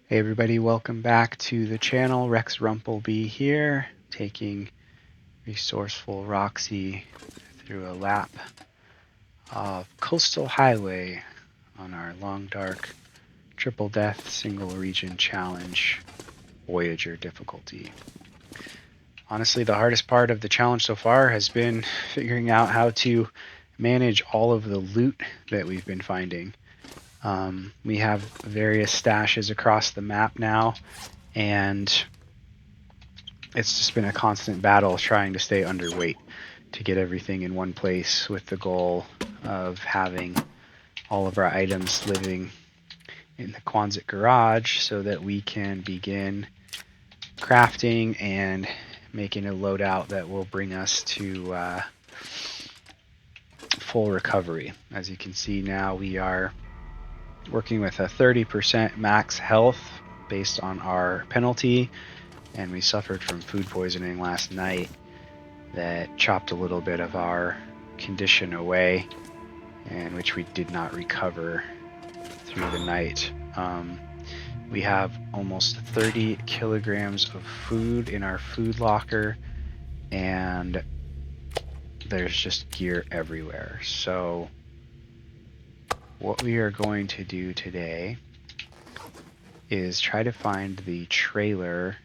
Hey everybody, welcome back to the channel. Rex Rumplebee here, taking Resourceful Roxie through a lap of Coastal Highway on our long dark triple death single region challenge Voyager difficulty. Honestly, the hardest part of the challenge so far has been figuring out how to manage all of the loot that we've been finding. We have various stashes across the map now, and it's just been a constant battle trying to stay underweight to get everything in one place, with the goal of having all of our items living in the Quonset garage so that we can begin crafting and making a loadout that will bring us to full recovery. As you can see now, we are working with a 30% max health based on our penalty, and we suffered from food poisoning last night that chopped a little bit of our condition away, and which we did not recover through the night. We have almost 30 kilograms of food in our food locker, and there's just gear everywhere. So what we are going to do today is try to find the trailer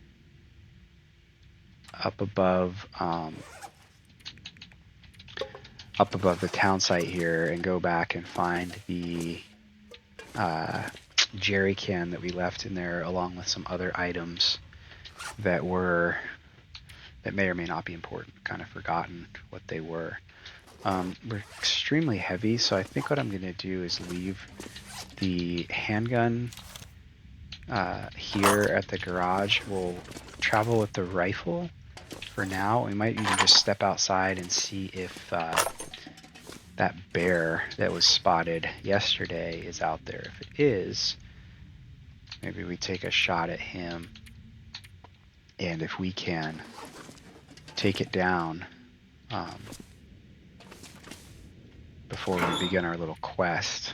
up above the town site here, and go back and find the jerry can that we left in there, along with some other items that may or may not be important. Kind of forgotten what they were. We're extremely heavy, so I think what I'm going to do is leave the handgun here at the garage. We'll travel with the rifle for now. We might even just step outside and see if that bear that was spotted yesterday is out there. If it is, maybe we take a shot at him, and if we can take it down before we begin our little quest,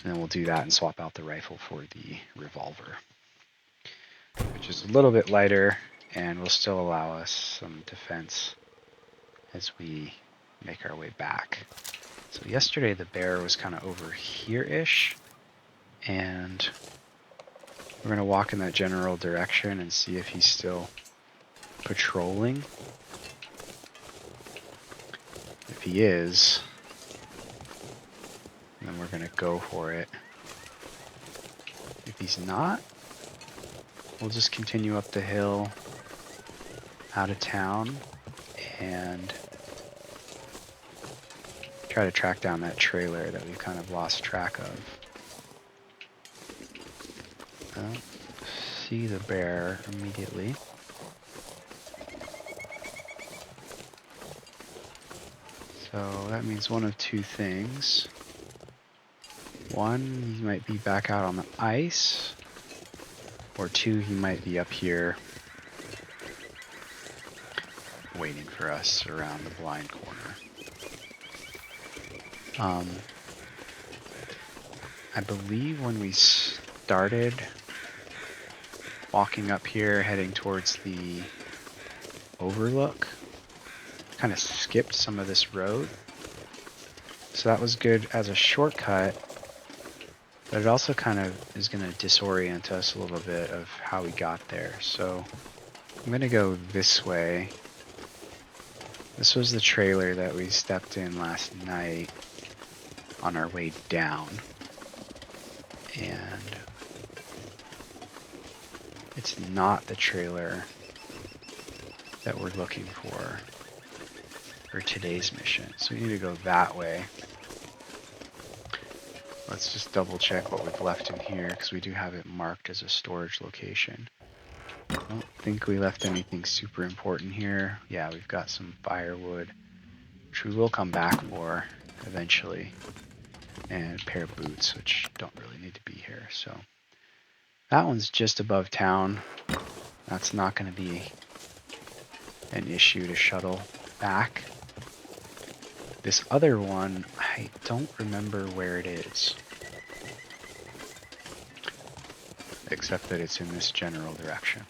and then we'll do that and swap out the rifle for the revolver, which is a little bit lighter and will still allow us some defense as we make our way back. So yesterday the bear was kind of over here-ish, and we're going to walk in that general direction and see if he's still patrolling. If he is, then we're going to go for it. If he's not, we'll just continue up the hill out of town and try to track down that trailer that we've kind of lost track of. I don't see the bear immediately. So that means one of two things. One, he might be back out on the ice, or two, he might be up here waiting for us around the blind corner. I believe when we started walking up here heading towards the overlook, kind of skipped some of this road. So that was good as a shortcut, but it also kind of is going to disorient us a little bit of how we got there. So I'm going to go this way. This was the trailer that we stepped in last night on our way down, and it's not the trailer that we're looking for today's mission. So we need to go that way. Let's just double check what we've left in here, because we do have it marked as a storage location. I don't think we left anything super important here. Yeah, we've got some firewood, which we will come back for eventually, and a pair of boots, which don't really need to be here. So that one's just above town. That's not going to be an issue to shuttle back. This other one, I don't remember where it is. except that it's in this general direction.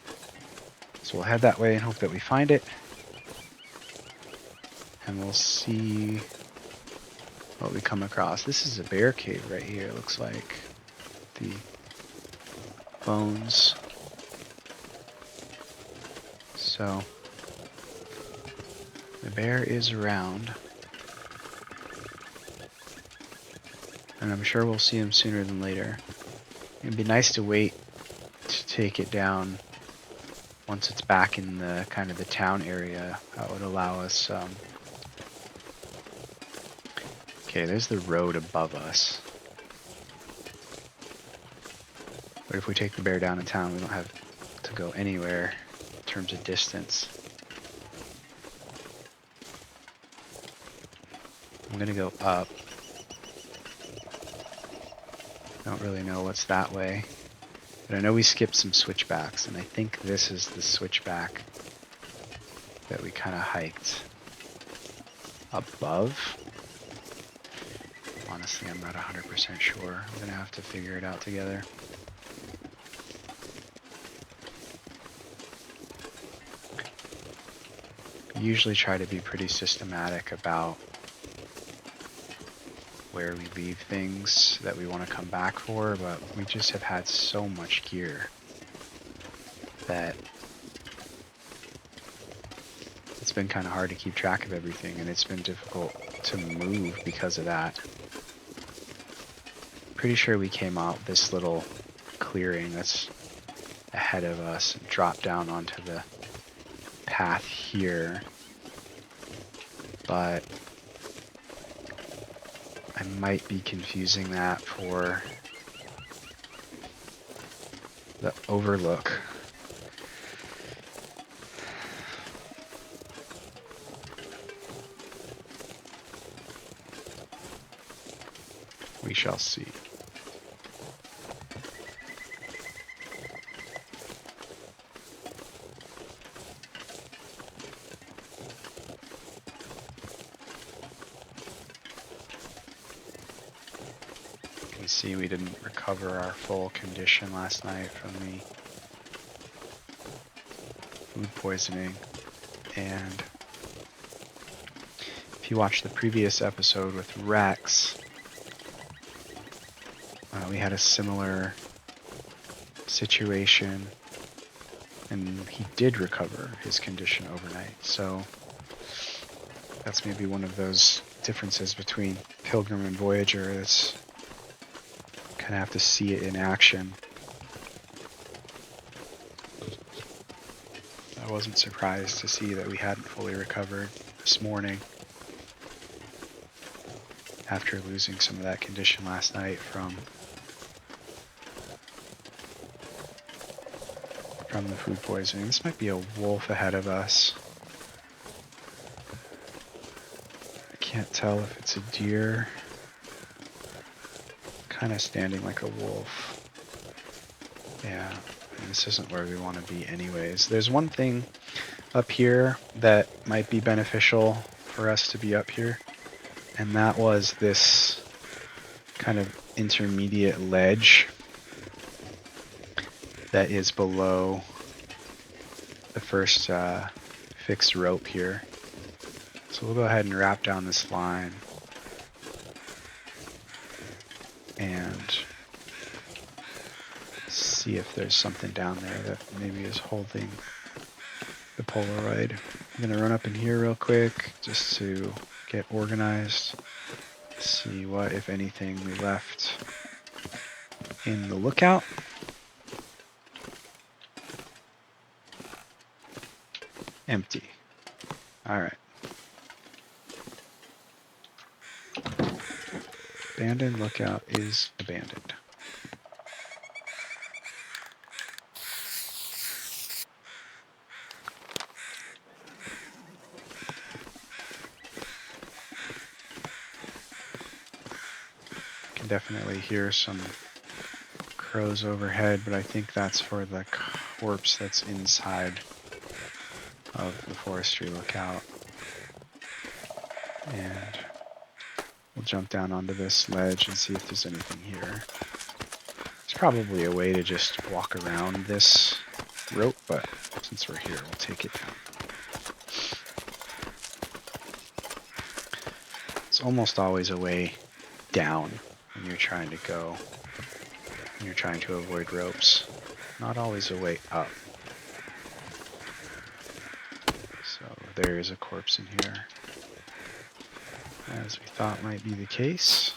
So we'll head that way and hope that we find it. And we'll see what we come across. This is a bear cave right here, it looks like. The bones. So the bear is around. And I'm sure we'll see him sooner than later. It'd be nice to wait to take it down once it's back in the kind of the town area. That would allow us. Okay, there's the road above us. But if we take the bear down in town, we don't have to go anywhere in terms of distance. I'm gonna go up. Don't really know what's that way. But I know we skipped some switchbacks, and I think this is the switchback that we kind of hiked above. Honestly, I'm not 100% sure. I'm gonna have to figure it out together. I usually try to be pretty systematic about where we leave things that we want to come back for, but we just have had so much gear that it's been kind of hard to keep track of everything, and it's been difficult to move because of that. Pretty sure we came out this little clearing that's ahead of us and dropped down onto the path here, but I might be confusing that for the overlook. We shall see. See, we didn't recover our full condition last night from the food poisoning, and if you watch the previous episode with Rex, we had a similar situation, and he did recover his condition overnight. So that's maybe one of those differences between Pilgrim and Voyager. It's kind of have to see it in action. I wasn't surprised to see that we hadn't fully recovered this morning after losing some of that condition last night from the food poisoning. This might be a wolf ahead of us. I can't tell if it's a deer. Kind of standing like a wolf. Yeah, and this isn't where we want to be anyways. There's one thing up here that might be beneficial for us to be up here, and that was this kind of intermediate ledge that is below the first fixed rope here. So we'll go ahead and wrap down this line and see if there's something down there that maybe is holding the Polaroid. I'm gonna run up in here real quick just to get organized, see what, if anything, we left in the lookout. Empty. All right. Abandoned lookout is abandoned. Can definitely hear some crows overhead, but I think that's for the corpse that's inside of the forestry lookout. And we'll jump down onto this ledge and see if there's anything here. There's probably a way to just walk around this rope, but since we're here, we'll take it down. It's almost always a way down when you're trying to go, when you're trying to avoid ropes. Not always a way up. So there is a corpse in here, as we thought might be the case.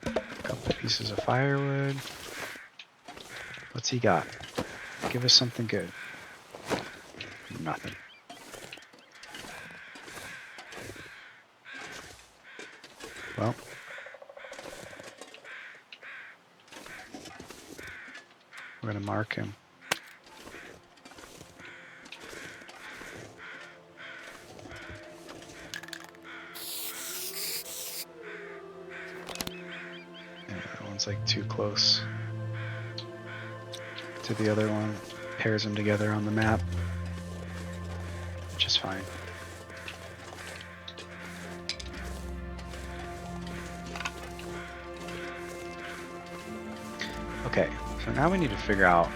A couple pieces of firewood. What's he got? Give us something good. Nothing. Well, we're going to mark him. Yeah, that one's like too close to the other one. Pairs them together on the map, which is fine. Okay, so now we need to figure out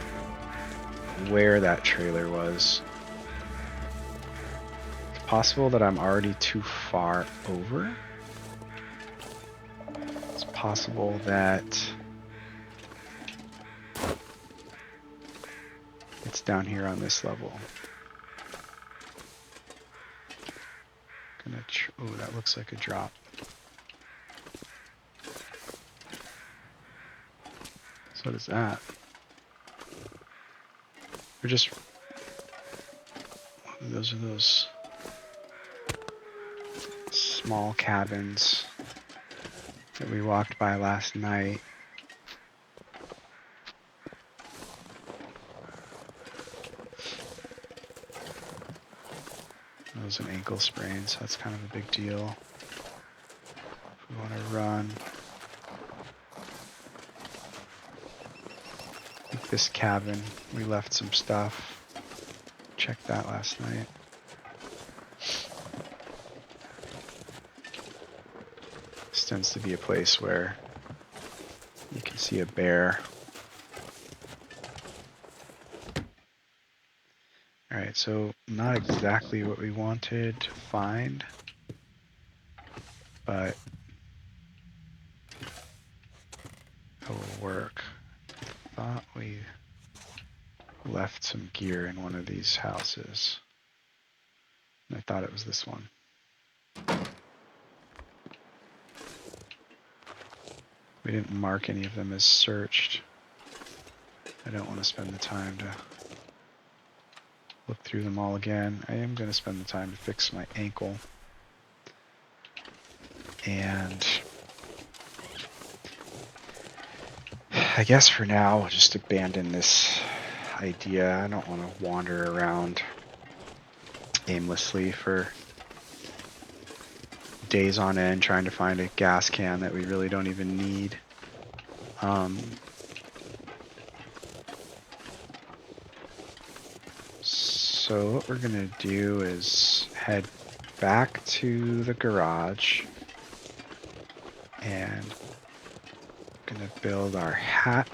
where that trailer was. It's possible that I'm already too far over. It's possible that it's down here on this level. Oh, that looks like a drop. So what is that? We're just... Those are those small cabins that we walked by last night. That was an ankle sprain, so that's kind of a big deal. If we want to run. I think this cabin, we left some stuff. Checked that last night. This tends to be a place where you can see a bear. Alright, so not exactly what we wanted to find, but it will work. I thought we left some gear in one of these houses, and I thought it was this one. We didn't mark any of them as searched. I don't want to spend the time to look through them all again. I am going to spend the time to fix my ankle. And I guess for now, I'll just abandon this idea. I don't want to wander around aimlessly for days on end trying to find a gas can that we really don't even need. So what we're going to do is head back to the garage and going to build our hat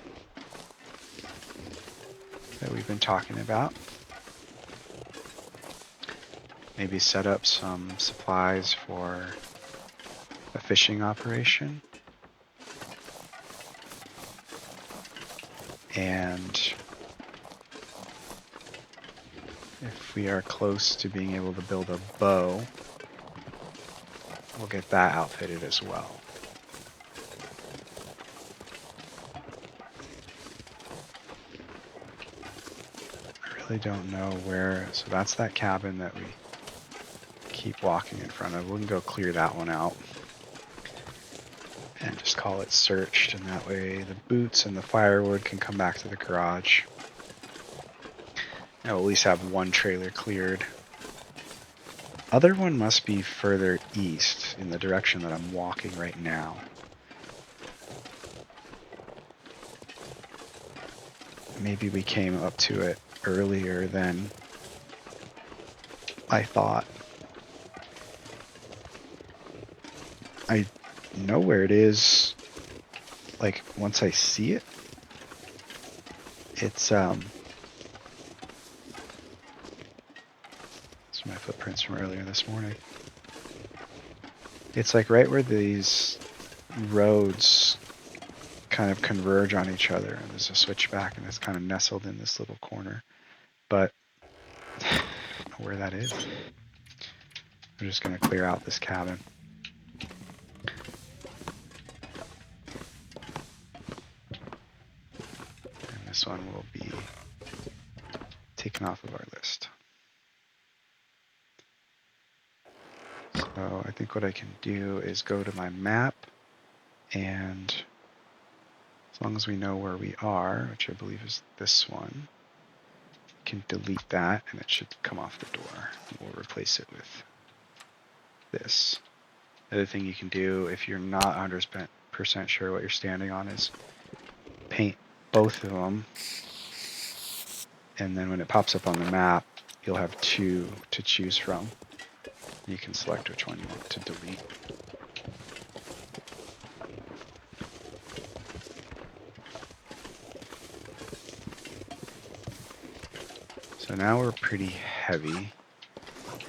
that we've been talking about. Maybe set up some supplies for a fishing operation. And if we are close to being able to build a bow, we'll get that outfitted as well. I really don't know where, so that's that cabin that we keep walking in front of. We can go clear that one out and just call it searched, and that way the boots and the firewood can come back to the garage. And we'll at least have one trailer cleared. Other one must be further east in the direction that I'm walking right now. Maybe we came up to it earlier than I thought. I know where it is. Like once I see it, it's my footprints from earlier this morning. It's like right where these roads kind of converge on each other, and there's a switchback, and it's kind of nestled in this little corner. But I don't know where that is. I'm just going to clear out this cabin. And this one will be taken off of our list. So I think what I can do is go to my map, and as long as we know where we are, which I believe is this one, we can delete that and it should come off the door. We'll replace it with this. The other thing you can do if you're not 100% sure what you're standing on is paint both of them, and then when it pops up on the map, you'll have two to choose from. You can select which one you want to delete. So now we're pretty heavy,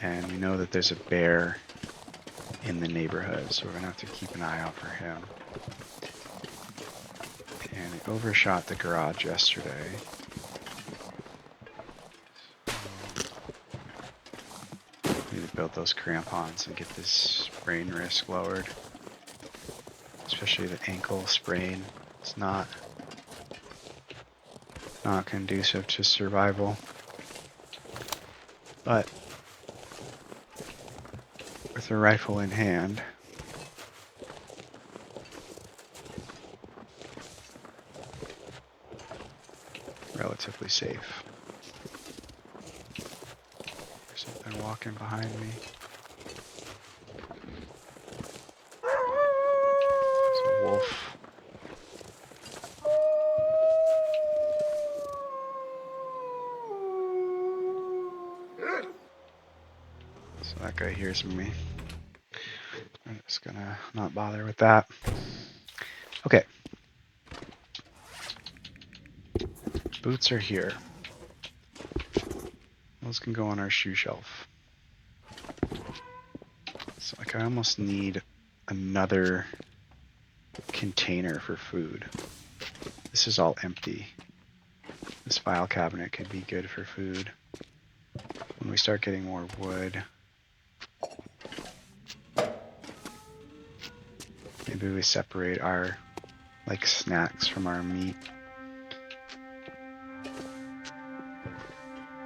and we know that there's a bear in the neighborhood, so we're going to have to keep an eye out for him. And it overshot the garage yesterday. Need to build those crampons and get this sprain risk lowered. Especially the ankle sprain. It's not conducive to survival. But with a rifle in hand, relatively safe. There's something walking behind me. It's a wolf. So that guy hears me. I'm just gonna not bother with that. Okay. Boots are here. Those can go on our shoe shelf. So like I almost need another container for food. This is all empty. This file cabinet could be good for food. When we start getting more wood, maybe we separate our like snacks from our meat.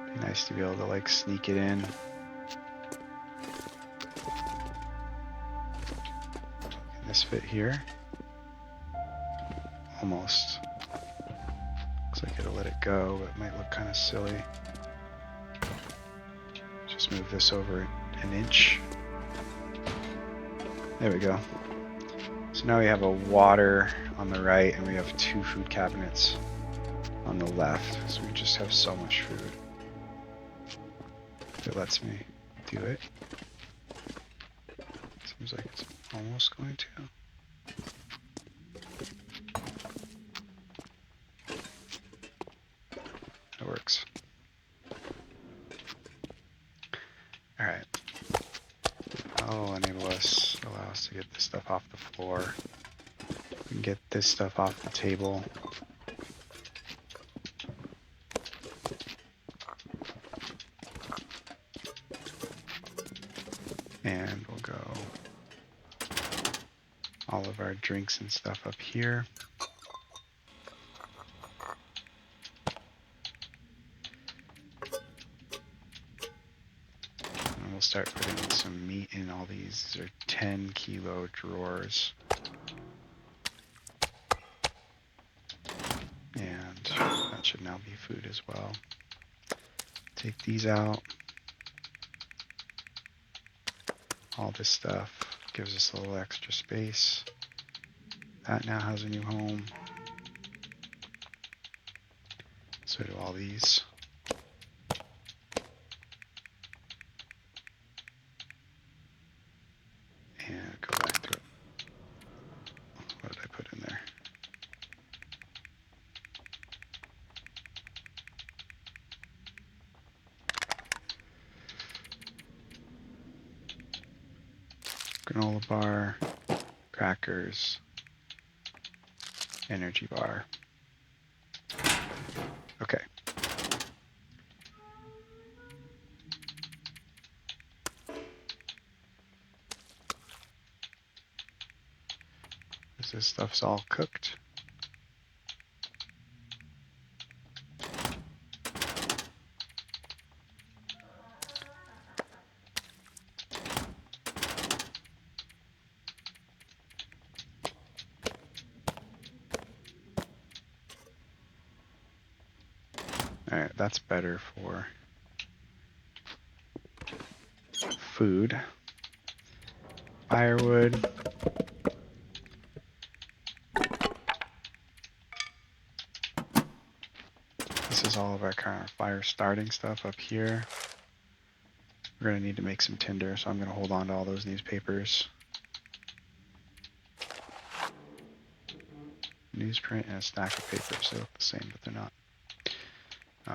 Be nice to be able to like sneak it in. Can this fit here? Almost. Looks like it'll let it go, but it might look kind of silly. Just move this over an inch. There we go. So now we have a water on the right, and we have two food cabinets on the left. So we just have so much food. If it lets me do it. Seems like it's almost going to. It works. Alright. That'll allow us to get this stuff off the floor. We can get this stuff off the table. And we'll go all of our drinks and stuff up here. And we'll start putting some meat in all these. These are 10 kilo drawers. And that should now be food as well. Take these out. All this stuff gives us a little extra space. That now has a new home. So do all these. And go back to it. granola bar, crackers, energy bar. Okay. This stuff's all cooked. Alright, that's better for food. Firewood. This is all of our kind of fire starting stuff up here. We're going to need to make some tinder, so I'm going to hold on to all those newspapers. Newsprint and a stack of papers. They look the same, but they're not.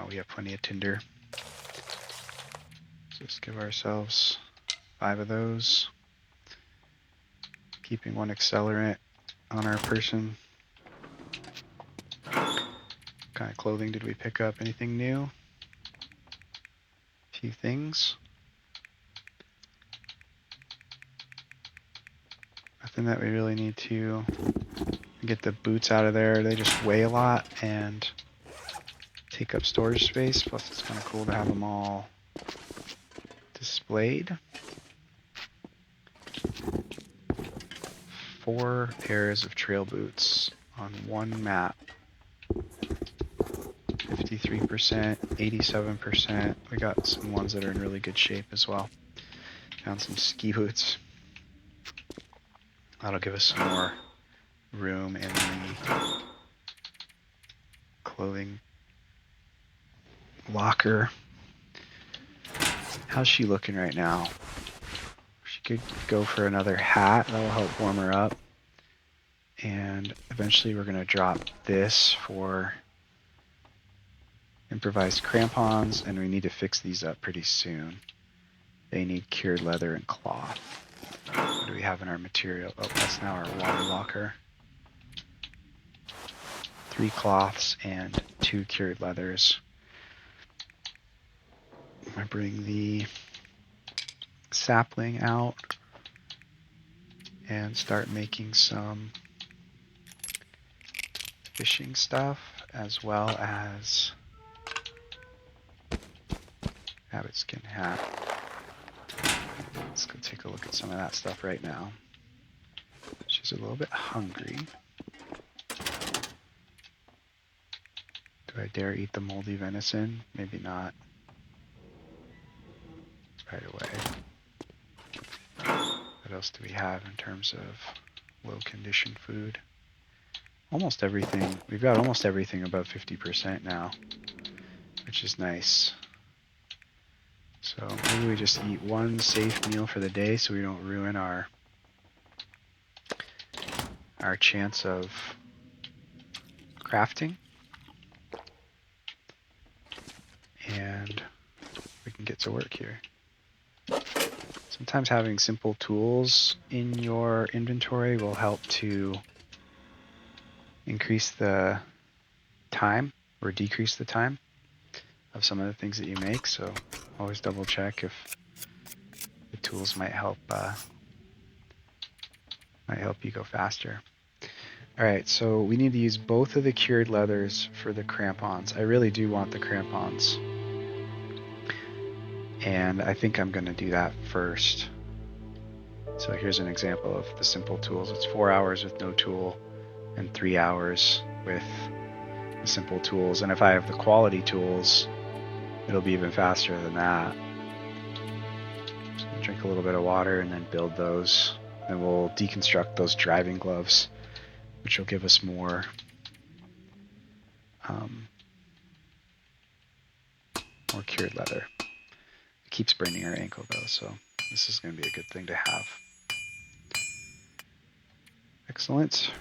We have plenty of tinder. Just give ourselves 5 of those. Keeping 1 accelerant on our person. What kind of clothing did we pick up? Anything new? A few things. Nothing that we really need to get the boots out of there. They just weigh a lot and take up storage space. Plus, it's kind of cool to have them all displayed. 4 pairs of trail boots on 1 map. 53%, 87%. We got some ones that are in really good shape as well. Found some ski boots. That'll give us some more room in the clothing locker. How's she looking right now? She could go for another hat. That'll help warm her up. And eventually we're going to drop this for improvised crampons, and we need to fix these up pretty soon. They need cured leather and cloth. What do we have in our material? Oh, that's now our water locker. 3 cloths and 2 cured leathers. I bring the sapling out and start making some fishing stuff, as well as rabbit skin hat. Let's go take a look at some of that stuff right now. She's a little bit hungry. Do I dare eat the moldy venison? Maybe not. Right away. What else do we have in terms of low condition food? Almost everything. We've got almost everything above 50% now, which is nice. So maybe we just eat 1 safe meal for the day so we don't ruin our chance of crafting. And we can get to work here. Sometimes having simple tools in your inventory will help to increase the time or decrease the time of some of the things that you make. So always double check if the tools might help you go faster. All right, so we need to use both of the cured leathers for the crampons. I really do want the crampons. And I think I'm going to do that first. So here's an example of the simple tools. It's 4 hours with no tool and 3 hours with the simple tools. And if I have the quality tools, it'll be even faster than that. So drink a little bit of water and then build those. And we'll deconstruct those driving gloves, which will give us more cured leather. It keeps braining her ankle though, so this is going to be a good thing to have. Excellent.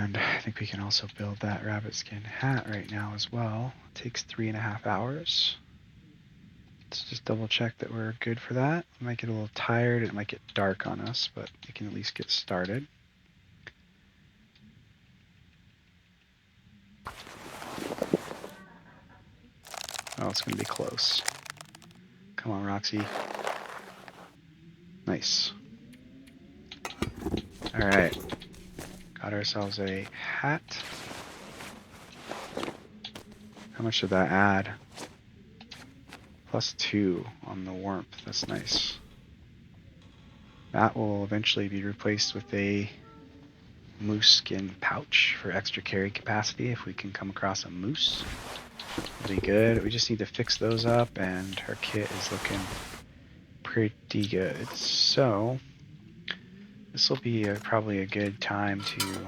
And I think we can also build that rabbit skin hat right now as well. It takes 3.5 hours. Let's just double check that we're good for that. We might get a little tired. It might get dark on us, but we can at least get started. Oh, it's going to be close. Come on, Roxie. Nice. All right. Got ourselves a hat. How much did that add? +2 on the warmth. That's nice. That will eventually be replaced with a moose skin pouch for extra carry capacity if we can come across a moose. That'll be good. We just need to fix those up, and our kit is looking pretty good. So this will be probably a good time to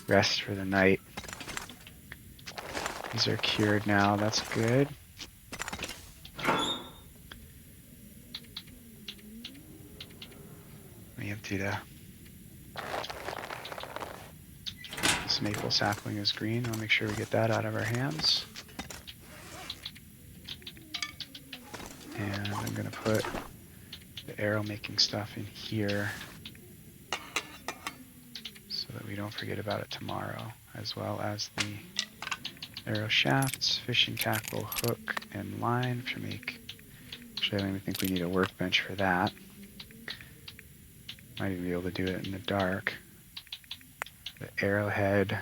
rest for the night. These are cured now. That's good. We empty this maple sapling is green. I'll make sure we get that out of our hands. And I'm going to put the arrow making stuff in here so that we don't forget about it tomorrow, as well as the arrow shafts, fishing tackle, hook, and line to make. Actually, I don't even think we need a workbench for that. Might even be able to do it in the dark. The arrowhead,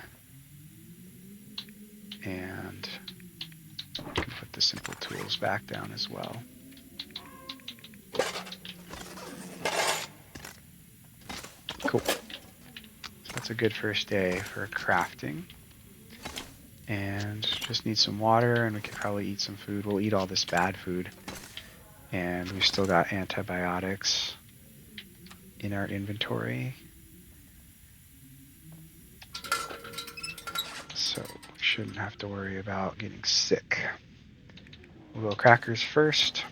and we can put the simple tools back down as well. Cool. So that's a good first day for crafting. And just need some water, and we could probably eat some food. We'll eat all this bad food. And we've still got antibiotics in our inventory. So we shouldn't have to worry about getting sick. We'll go crackers first.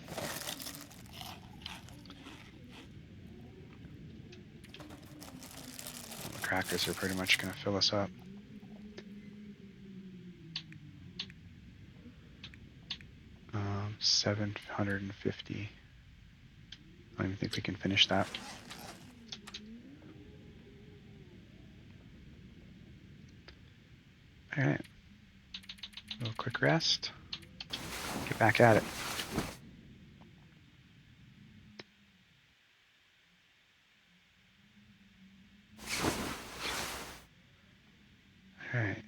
The crackers are pretty much going to fill us up. Um, 750. I don't even think we can finish that. All right. A little quick rest. Get back at it. All right.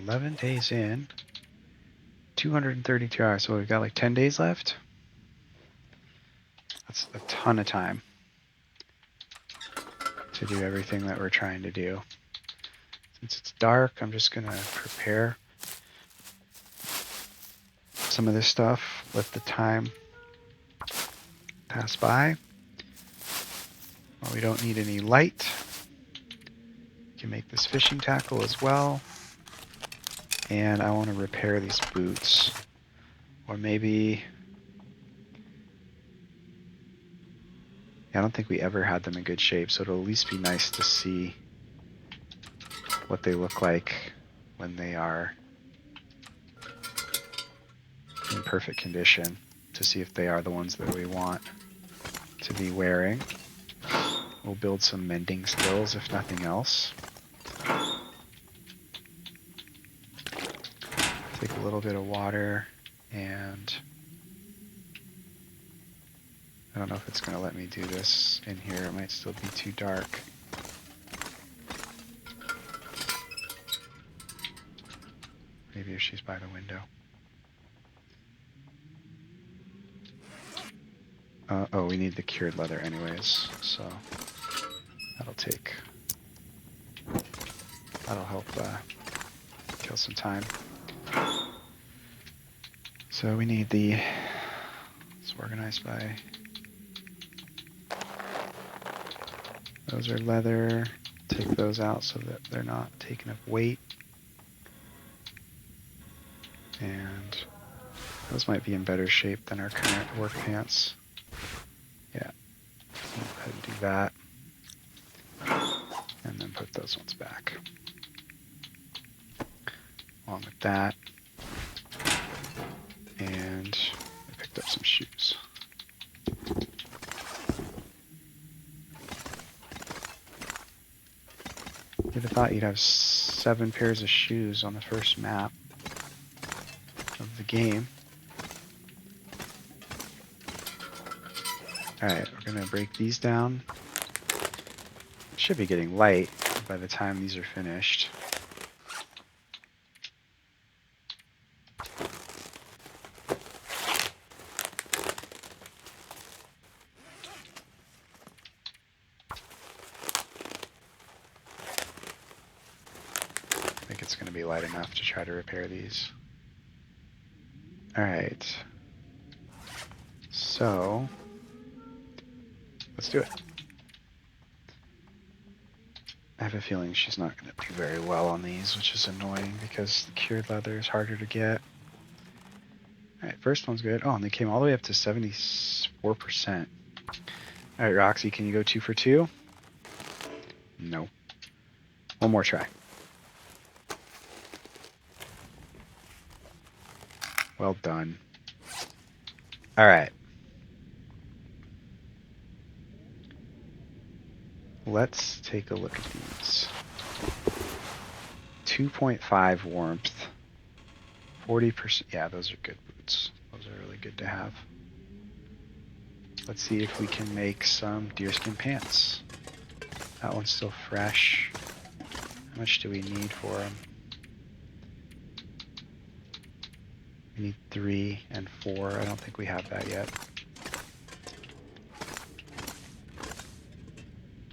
11 days in. 232 hours. So we've got like 10 days left. That's a ton of time to do everything that we're trying to do. Since it's dark, I'm just going to prepare some of this stuff, let the time pass by. Well, we don't need any light. We can make this fishing tackle as well. And I want to repair these boots. Or maybe... I don't think we ever had them in good shape, so it'll at least be nice to see what they look like when they are in perfect condition, to see if they are the ones that we want to be wearing. We'll build some mending skills, if nothing else. Take a little bit of water, and I don't know if it's going to let me do this in here. It might still be too dark. Maybe if she's by the window. Oh, we need the cured leather anyways, so that'll help kill some time. So we need it's organized by, those are leather. Take those out so that they're not taking up weight. And those might be in better shape than our current work pants. Yeah, go ahead and do that. And then put those ones back. Along with that. And I picked up some shoes. You'd have thought you'd have 7 pairs of shoes on the first map of the game. Alright, we're going to break these down. It should be getting light by the time these are finished. I think it's going to be light enough to try to repair these. Alright. So, let's do it. I have a feeling she's not going to do very well on these, which is annoying because the cured leather is harder to get. Alright, first one's good. Oh, and they came all the way up to 74%. Alright, Roxie, can you go 2 for 2? No. One more try. Well done. Alright. Let's take a look at these. 2.5 warmth. 40%. Yeah, those are good boots. Those are really good to have. Let's see if we can make some deerskin pants. That one's still fresh. How much do we need for them? We need 3 and 4. I don't think we have that yet.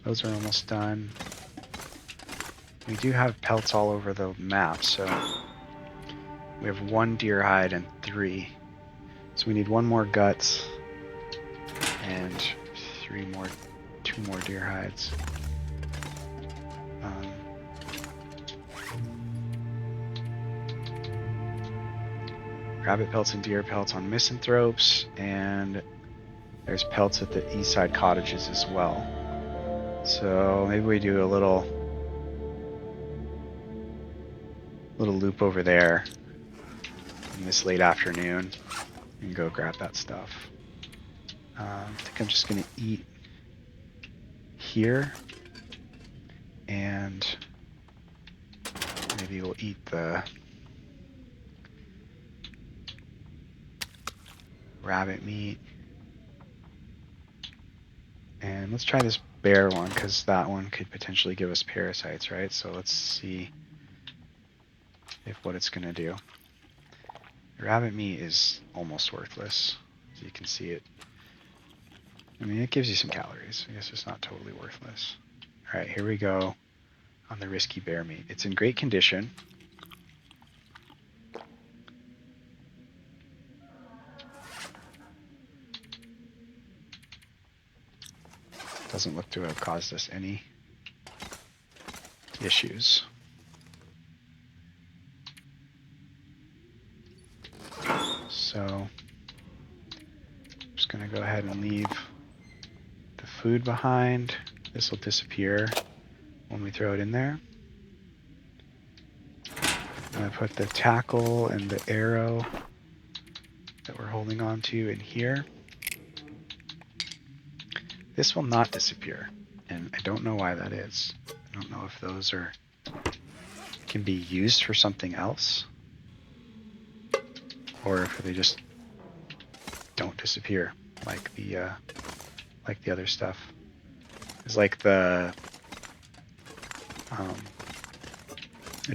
Those are almost done. We do have pelts all over the map, so we have 1 deer hide and 3. So we need 1 more guts and 2 more deer hides. Rabbit pelts and deer pelts on Misanthropes, and there's pelts at the east side cottages as well. So maybe we do a little loop over there in this late afternoon and go grab that stuff. I think I'm just going to eat here, and maybe we'll eat the rabbit meat. And let's try this bear one, because that one could potentially give us parasites, right? So let's see what it's going to do. The rabbit meat is almost worthless, as you can see it. I mean, it gives you some calories. I guess it's not totally worthless. All right, here we go on the risky bear meat. It's in great condition. Doesn't look to have caused us any issues. So I'm just going to go ahead and leave the food behind. This will disappear when we throw it in there. I'm going to put the tackle and the arrow that we're holding on to in here. This will not disappear, and I don't know why that is. I don't know if those can be used for something else, or if they just don't disappear like the other stuff. It's like the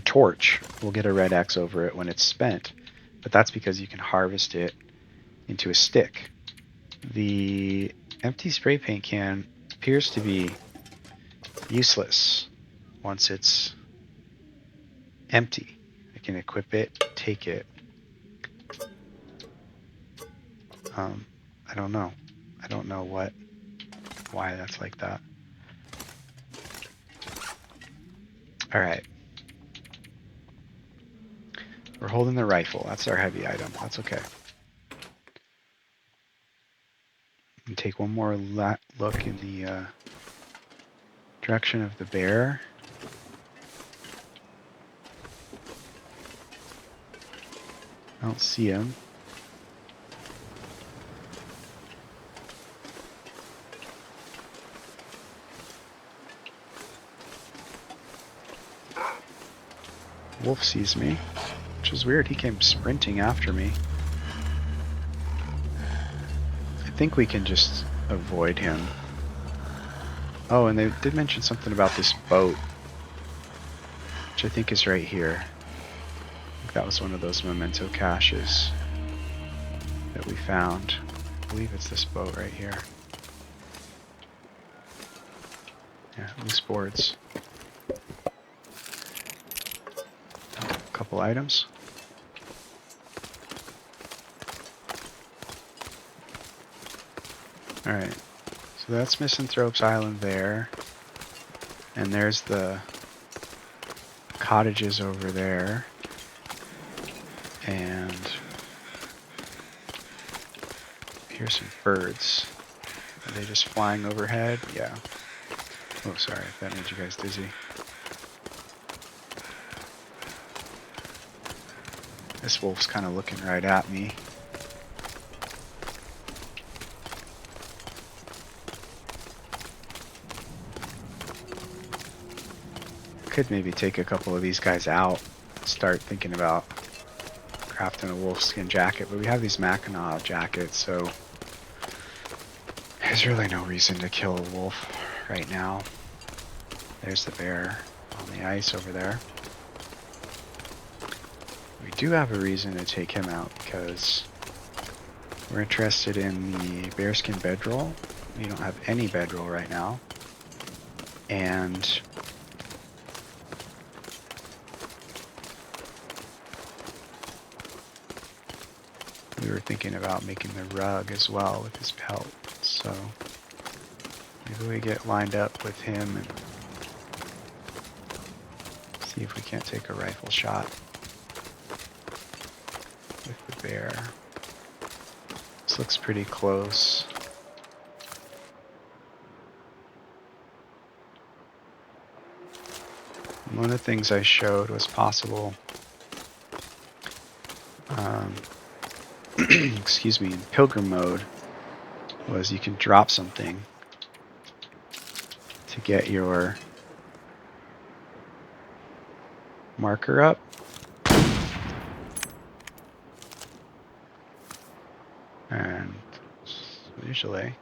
torch will get a red X over it when it's spent, but that's because you can harvest it into a stick. The empty spray paint can appears to be useless once it's empty. I can equip it, take it. I don't know. I don't know why that's like that. All right. We're holding the rifle. That's our heavy item. That's okay. And take one more look in the Direction of the bear. I don't see him. Wolf sees me, which is weird. He came sprinting after me. I think we can just avoid him. Oh, and they did mention something about this boat, which I think is right here. I think that was one of those memento caches that we found. I believe it's this boat right here. Yeah, loose boards. A couple items. Alright, so that's Misanthrope's Island there. And there's the cottages over there. And here's some birds. Are they just flying overhead? Yeah. Oh, sorry if that made you guys dizzy. This wolf's kind of looking right at me. Could maybe take a couple of these guys out, start thinking about crafting a wolfskin jacket, but we have these Mackinac jackets, so there's really no reason to kill a wolf right now. There's the bear on the ice over there. We do have a reason to take him out because we're interested in the bearskin bedroll. We don't have any bedroll right now. And we were thinking about making the rug as well with his pelt. So maybe we get lined up with him and see if we can't take a rifle shot with the bear. This looks pretty close. One of the things I showed was possible, excuse me, in pilgrim mode, was you can drop something to get your marker up. And usually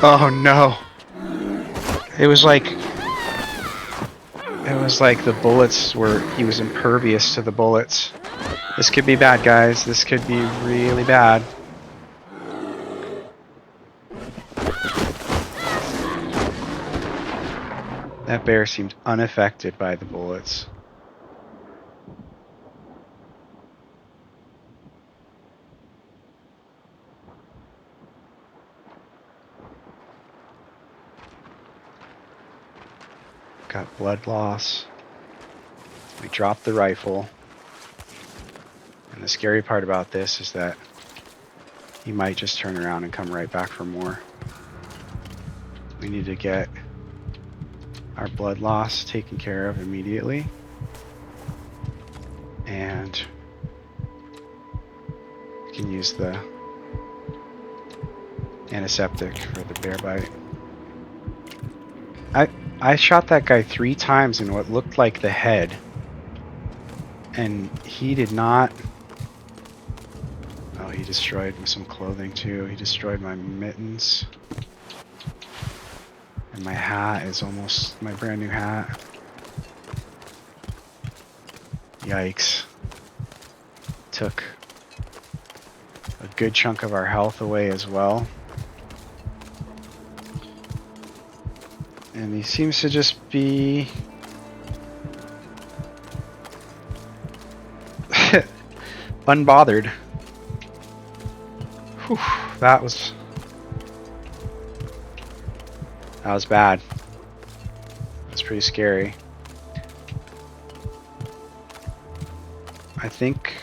oh no. It was like the bullets were, he was impervious to the bullets. This could be bad, guys. This could be really bad. That bear seemed unaffected by the bullets. Got blood loss. We dropped the rifle. And the scary part about this is that he might just turn around and come right back for more. We need to get our blood loss taken care of immediately. And we can use the antiseptic for the bear bite. I shot that guy 3 times in what looked like the head. And he did not... Oh, he destroyed some clothing too. He destroyed my mittens. And my hat is almost my brand new hat. Yikes. Took a good chunk of our health away as well. And he seems to just be unbothered. Whew, that was bad. That's pretty scary. I think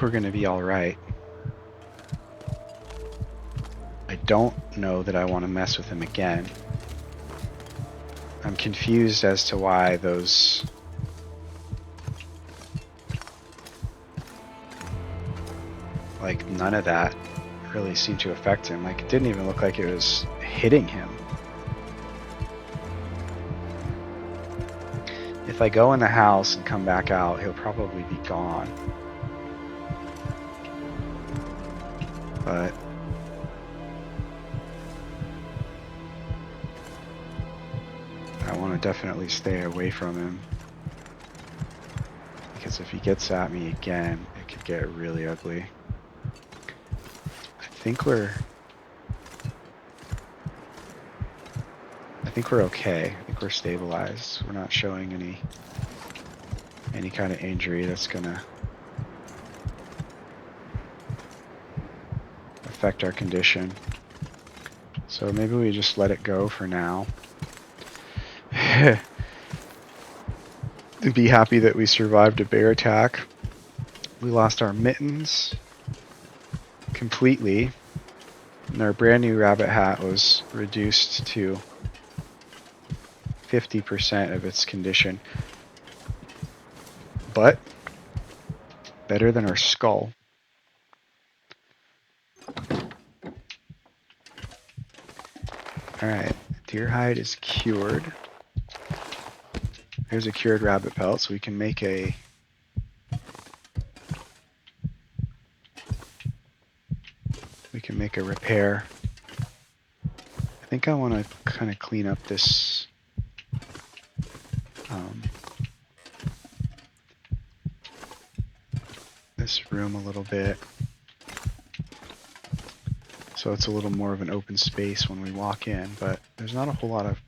we're going to be all right. I don't know that I want to mess with him again. I'm confused as to why those like none of that really seemed to affect him. Like it didn't even look like it was hitting him. If I go in the house and come back out, he'll probably be gone. But I want to definitely stay away from him. Because if he gets at me again, it could get really ugly. I think we're okay. I think we're stabilized. We're not showing any kind of injury that's gonna affect our condition. So maybe we just let it go for now. And be happy that we survived a bear attack. We lost our mittens completely, and our brand new rabbit hat was reduced to 50% of its condition. But better than our skull. Alright, deer hide is cured. There's a cured rabbit pelt, so we can make a repair. I think I want to kind of clean up this this room a little bit, so it's a little more of an open space when we walk in, but there's not a whole lot of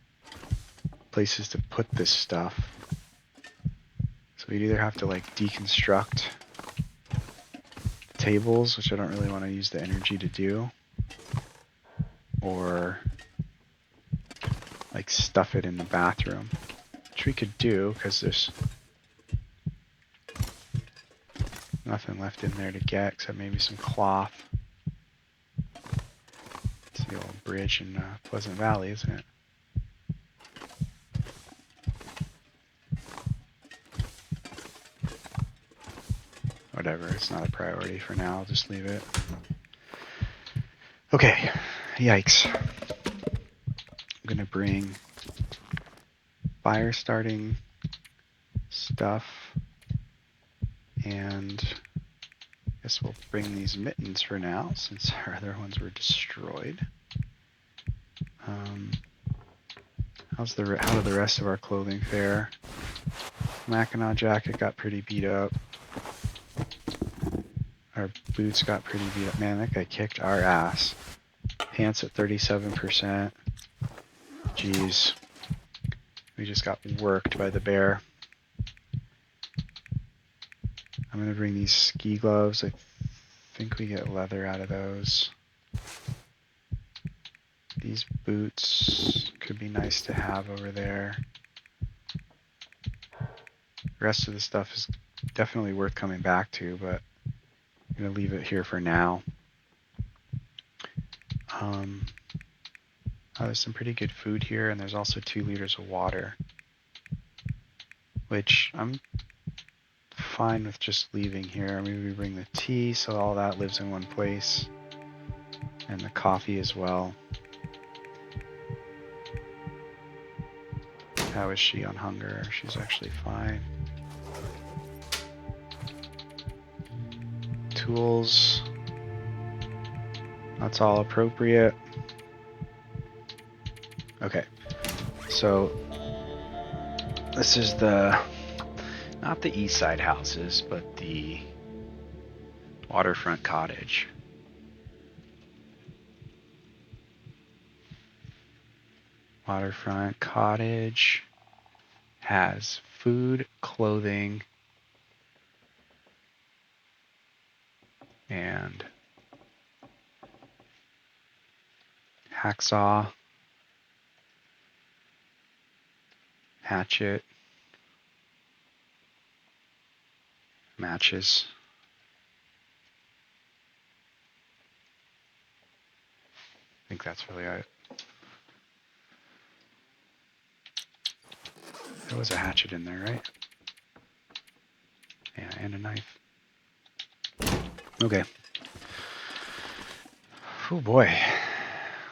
places to put this stuff. So we'd either have to like deconstruct the tables, which I don't really want to use the energy to do, or like stuff it in the bathroom, which we could do because there's nothing left in there to get except maybe some cloth. It's the old bridge in Pleasant Valley, isn't it? Whatever, it's not a priority for now. I'll just leave it. Okay, yikes. I'm gonna bring fire starting stuff, and I guess we'll bring these mittens for now since our other ones were destroyed. How did the rest of our clothing fare? Mackinac jacket got pretty beat up. Our boots got pretty beat up. Man, that guy kicked our ass. Pants at 37%. Jeez. We just got worked by the bear. I'm going to bring these ski gloves. I think we get leather out of those. These boots could be nice to have over there. The rest of the stuff is definitely worth coming back to, but I'm going to leave it here for now. There's some pretty good food here, and there's also 2 liters of water, which I'm fine with just leaving here. Maybe we bring the tea so all that lives in one place, and the coffee as well. How is she on hunger? She's actually fine. Tools. That's all appropriate. Okay, so this is not the east side houses, but the Waterfront Cottage. Waterfront Cottage has food, clothing, and hacksaw, hatchet, matches. I think that's really it. There was a hatchet in there, right? Yeah, and a knife. Okay. Oh boy.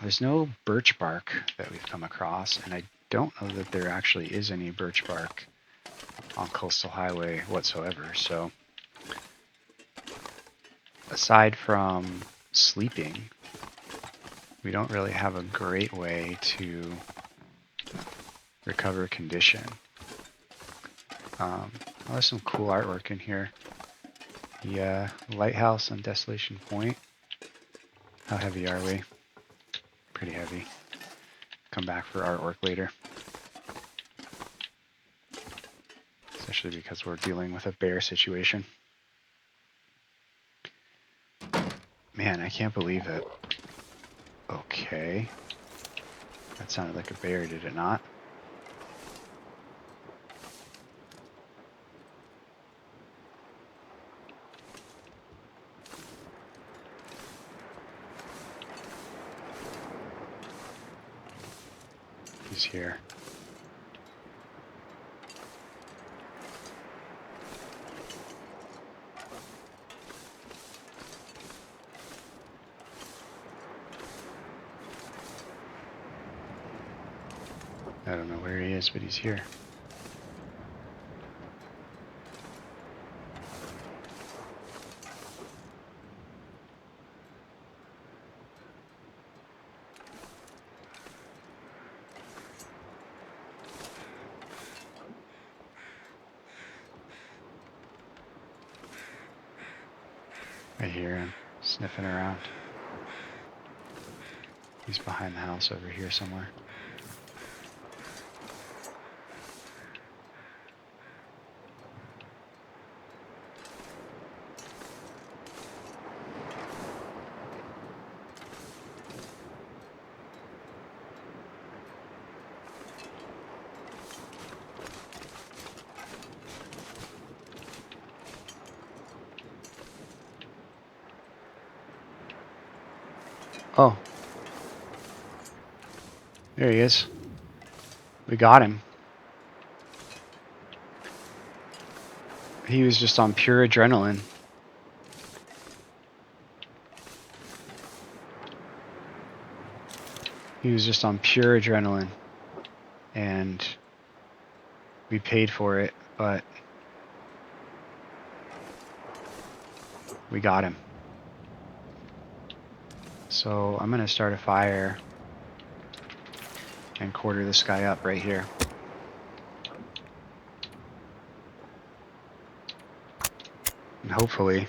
There's no birch bark that we've come across, and I don't know that there actually is any birch bark on Coastal Highway whatsoever, so aside from sleeping, we don't really have a great way to recover condition. There's some cool artwork in here. The lighthouse on Desolation Point. How heavy are we? Pretty heavy. Come back for artwork later. Especially because we're dealing with a bear situation. Man, I can't believe it. Okay. That sounded like a bear, did it not? He's here. I don't know where he is, but he's here. I hear him sniffing around. He's behind the house over here somewhere. Oh. There he is. We got him. He was just on pure adrenaline. He was just on pure adrenaline. And we paid for it, but we got him. So I'm going to start a fire and quarter this guy up right here. And hopefully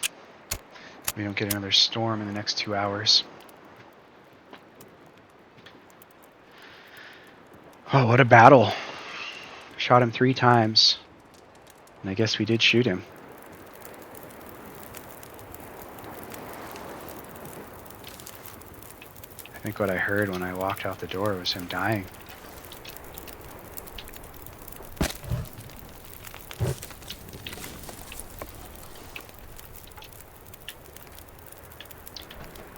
we don't get another storm in the next 2 hours. Oh, what a battle. Shot him 3 times. And I guess we did shoot him. I think what I heard when I walked out the door was him dying.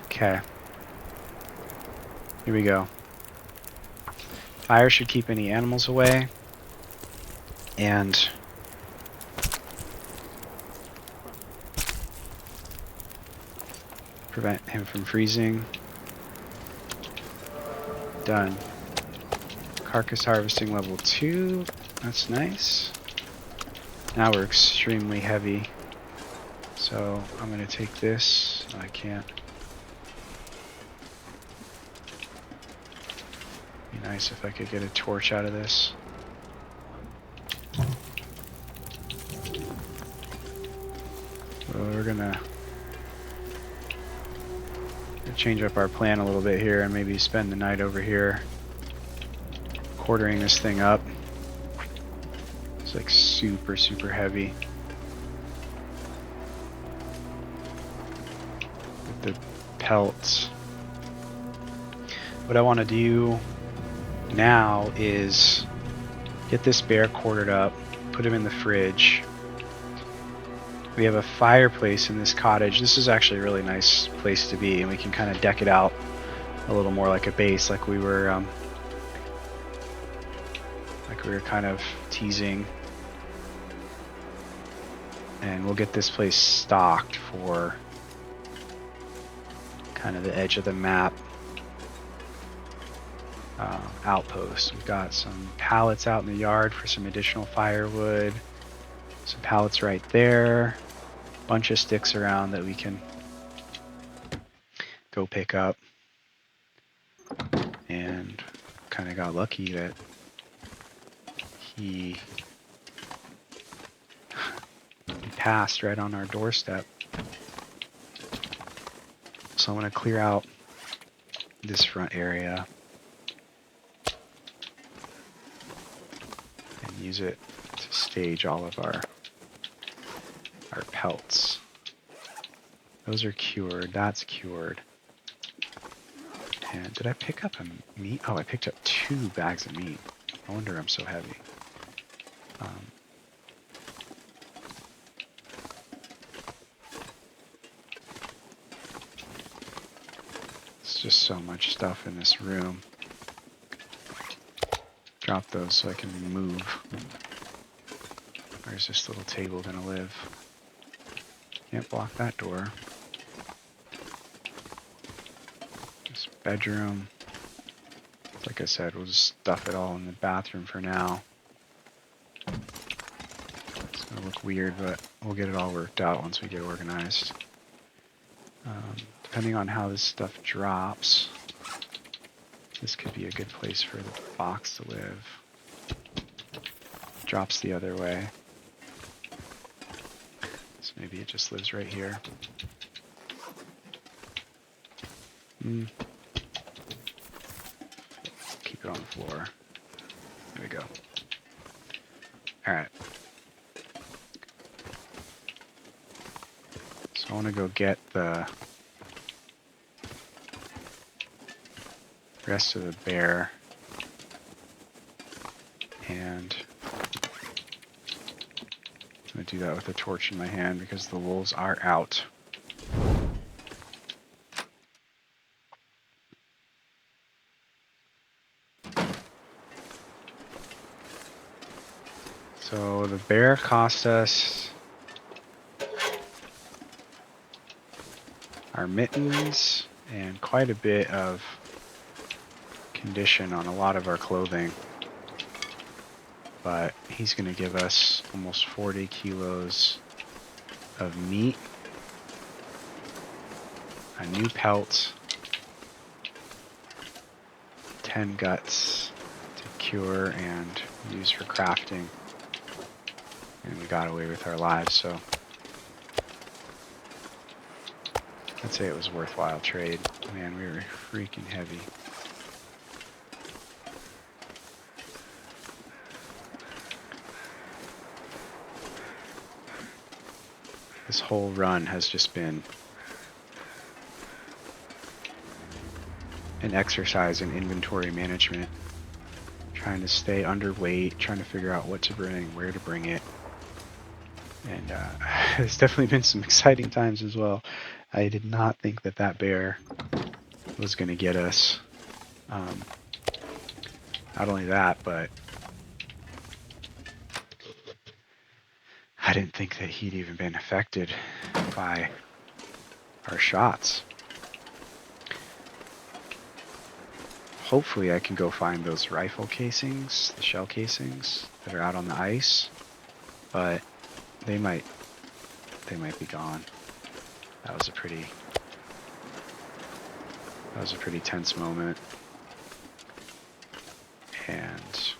Okay. Here we go. Fire should keep any animals away. And prevent him from freezing. Done. Carcass harvesting level 2. That's nice. Now we're extremely heavy. So I'm going to take this. Oh, I can't. Be nice if I could get a torch out of this. Well, we're gonna change up our plan a little bit here and maybe spend the night over here quartering this thing up. It's like super heavy with the pelts. What I want to do now is get this bear quartered up, put him in the fridge, We have a fireplace in this cottage. This is actually a really nice place to be, and we can kind of deck it out a little more like a base, like we were kind of teasing. And we'll get this place stocked for kind of the edge of the map outpost. We've got some pallets out in the yard for some additional firewood. Some pallets right there. Bunch of sticks around that we can go pick up. And kind of got lucky that he passed right on our doorstep. So I'm going to clear out this front area and use it to stage all of our pelts. Those are cured. That's cured. And did I pick up a meat? Oh, I picked up 2 bags of meat. No wonder I'm so heavy. It's just so much stuff in this room. Drop those so I can move. Where's this little table gonna live? Can't block that door. This bedroom. Like I said, we'll just stuff it all in the bathroom for now. It's gonna look weird, but we'll get it all worked out once we get organized. Depending on how this stuff drops, this could be a good place for the box to live. Drops the other way. So maybe it just lives right here. Keep it on the floor. There we go. Alright. So I want to go get the rest of the bear, and I'm going to do that with a torch in my hand because the wolves are out. So the bear cost us our mittens and quite a bit of condition on a lot of our clothing, but he's going to give us almost 40 kilos of meat, a new pelt, 10 guts to cure and use for crafting, and we got away with our lives, so I'd say it was a worthwhile trade. Man, we were freaking heavy. This whole run has just been an exercise in inventory management, trying to stay underweight, trying to figure out what to bring, where to bring it. And there's definitely been some exciting times as well. I did not think that that bear was going to get us. Not only that, but I didn't think that he'd even been affected by our shots. Hopefully I can go find those rifle casings, the shell casings that are out on the ice, but they might be gone. That was a pretty tense moment. And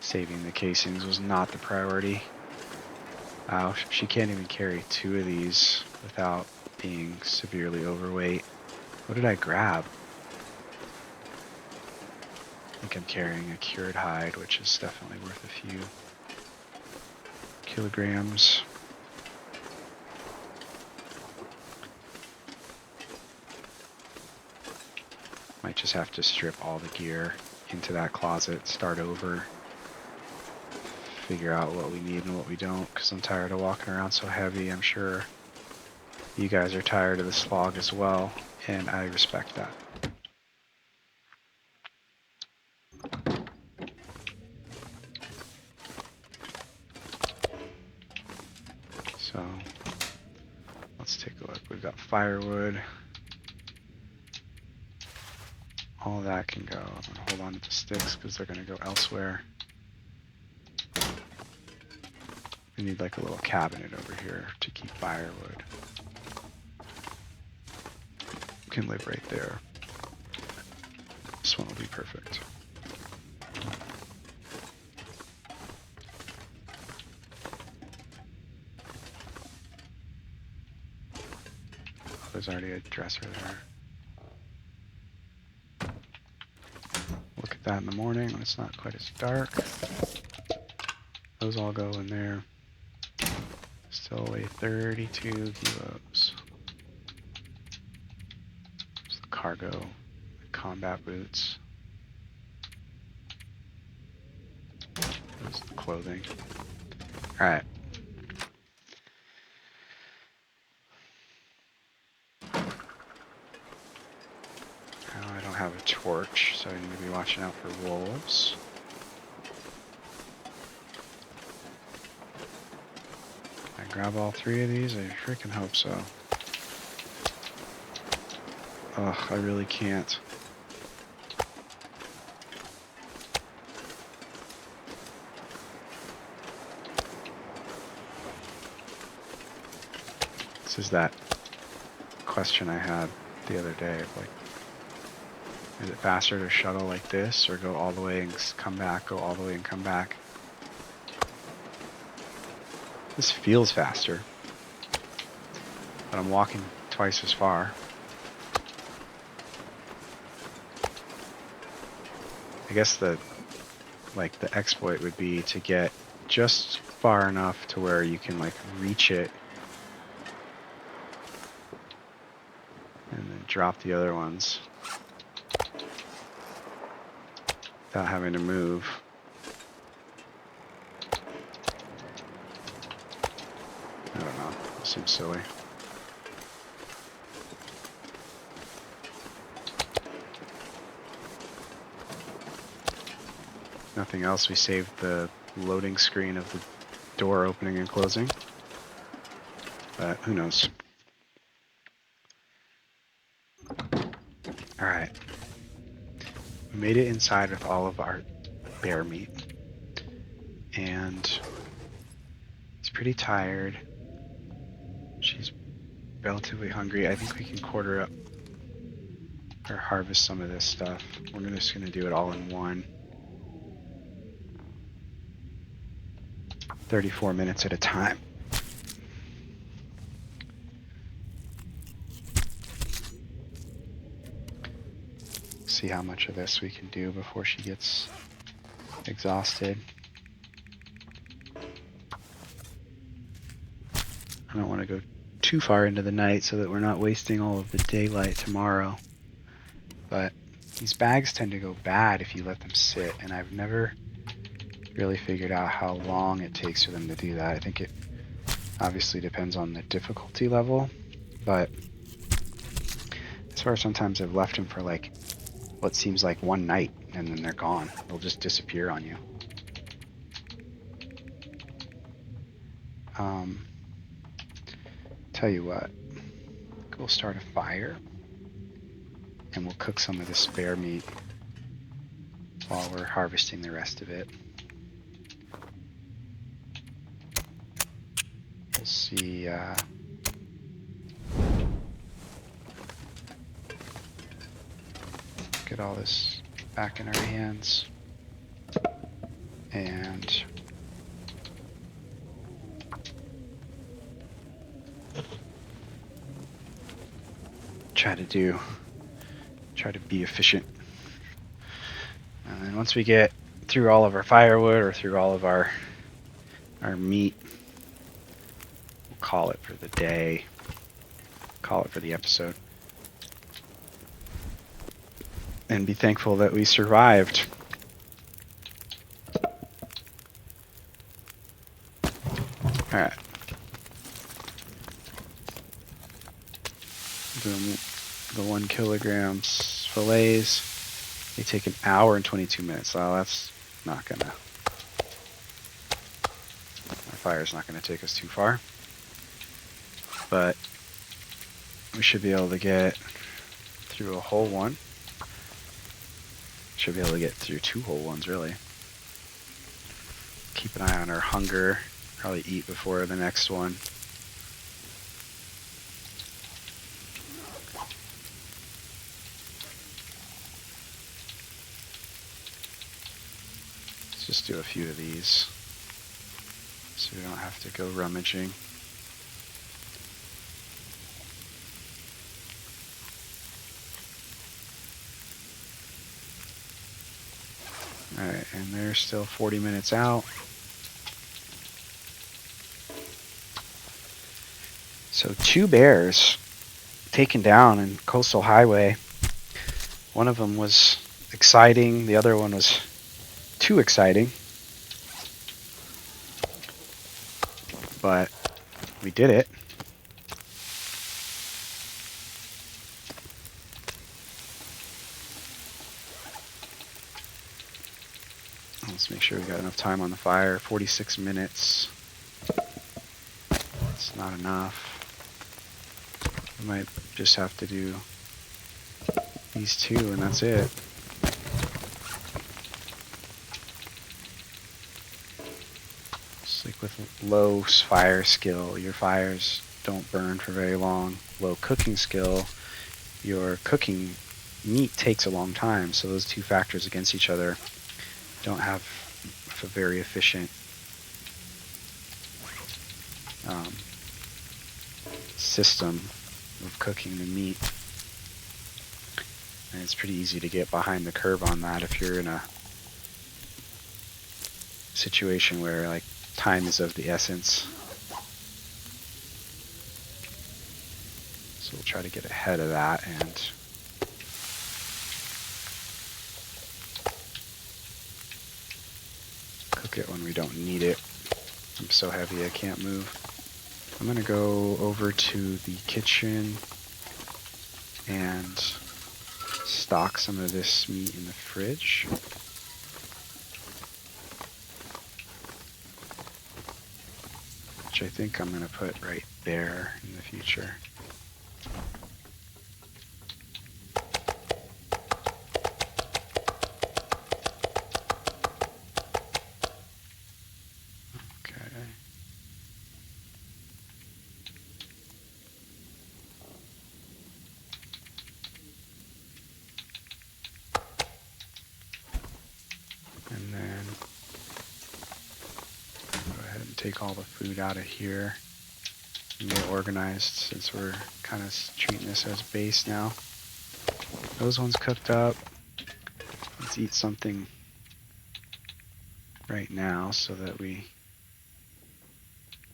saving the casings was not the priority. Wow, she can't even carry 2 of these without being severely overweight. What did I grab? I think I'm carrying a cured hide, which is definitely worth a few kilograms. Might just have to strip all the gear into that closet, start over, figure out what we need and what we don't, because I'm tired of walking around so heavy. I'm sure you guys are tired of the slog as well, and I respect that. So let's take a look. We've got firewood. All that can go. I'm going to hold on to the sticks because they're going to go elsewhere. We need like a little cabinet over here to keep firewood. Can live right there. This one will be perfect. Oh, there's already a dresser there. Look at that in the morning when it's not quite as dark. Those all go in there. Still weigh 32 kilos. There's the cargo, the combat boots. There's the clothing. Alright. Now I don't have a torch, so I need to be watching out for wolves. Grab all 3 of these? I freaking hope so. Ugh, I really can't. This is that question I had the other day of like, is it faster to shuttle like this or go all the way and come back, go all the way and come back? This feels faster, but I'm walking twice as far. I guess the exploit would be to get just far enough to where you can like reach it and then drop the other ones without having to move. I don't know. It seems silly. Nothing else. We saved the loading screen of the door opening and closing. But who knows? Alright. We made it inside with all of our bear meat. And he's pretty tired. She's relatively hungry. I think we can quarter up or harvest some of this stuff. We're just going to do it all in one. 34 minutes at a time. See how much of this we can do before she gets exhausted. I don't want to go too far into the night so that we're not wasting all of the daylight tomorrow. But these bags tend to go bad if you let them sit, and I've never really figured out how long it takes for them to do that. I think it obviously depends on the difficulty level, but as far as sometimes I've left them for like what seems like one night and then they're gone. They'll just disappear on you. Tell you what, we'll start a fire and we'll cook some of this bear meat while we're harvesting the rest of it. We'll see get all this back in our hands and try to be efficient. And then once we get through all of our firewood or through all of our meat, we'll call it for the day, call it for the episode, and be thankful that we survived. Alright. The 1 kilogram fillets. They take an hour and 22 minutes. Oh, that's not gonna. Our fire's not gonna take us too far. But we should be able to get through a whole one. Should be able to get through 2 whole ones, really. Keep an eye on our hunger. Probably eat before the next one. Let's just do a few of these so we don't have to go rummaging. Alright, and they're still 40 minutes out. So 2 bears taken down in Coastal Highway. One of them was exciting, the other one was too exciting. But we did it. Let's make sure we got enough time on the fire. 46 minutes. It's not enough. We might just have to do these 2 and that's it. It's like with low fire skill, your fires don't burn for very long. Low cooking skill, your cooking meat takes a long time. So those 2 factors against each other don't have a very efficient system of cooking the meat. And it's pretty easy to get behind the curve on that if you're in a situation where like time is of the essence. So we'll try to get ahead of that and cook it when we don't need it. I'm so heavy I can't move. I'm gonna go over to the kitchen and stock some of this meat in the fridge. Which I think I'm gonna put right there in the future. And then go ahead and take all the food out of here and get organized since we're kind of treating this as base now. Those ones cooked up. Let's eat something right now so that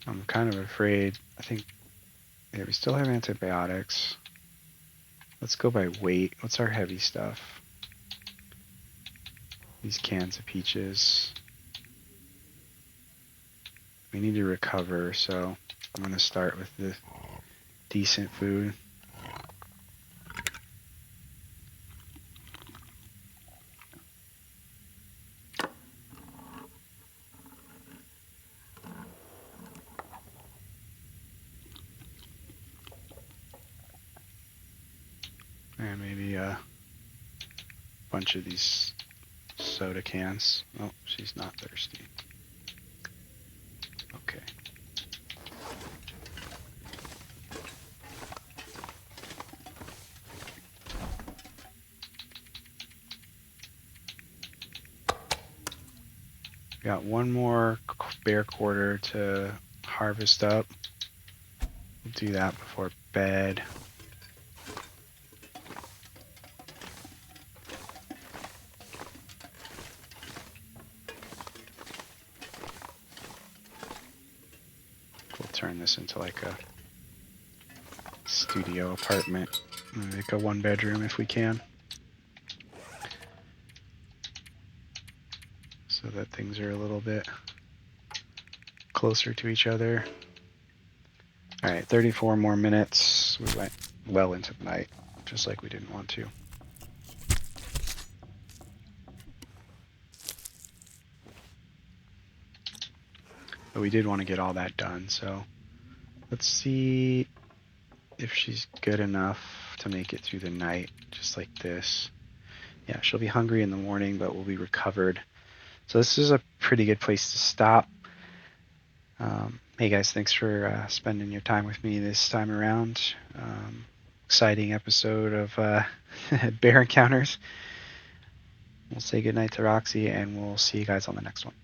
I'm kind of afraid. I think, yeah, we still have antibiotics. Let's go by weight. What's our heavy stuff? These cans of peaches. We need to recover, so I'm going to start with the decent food. And maybe a bunch of these soda cans. Oh, she's not thirsty. Okay. Got one more bear quarter to harvest up. We'll do that before bed. We'll turn this into like a studio apartment. Make a 1-bedroom if we can. So that things are a little bit closer to each other. All right, 34 more minutes. We went well into the night, just like we didn't want to. But we did want to get all that done, so let's see if she's good enough to make it through the night, just like this. Yeah, she'll be hungry in the morning, but we'll be recovered. So this is a pretty good place to stop. Hey guys, thanks for spending your time with me this time around. Exciting episode of bear encounters. We'll say goodnight to Roxie, and we'll see you guys on the next one.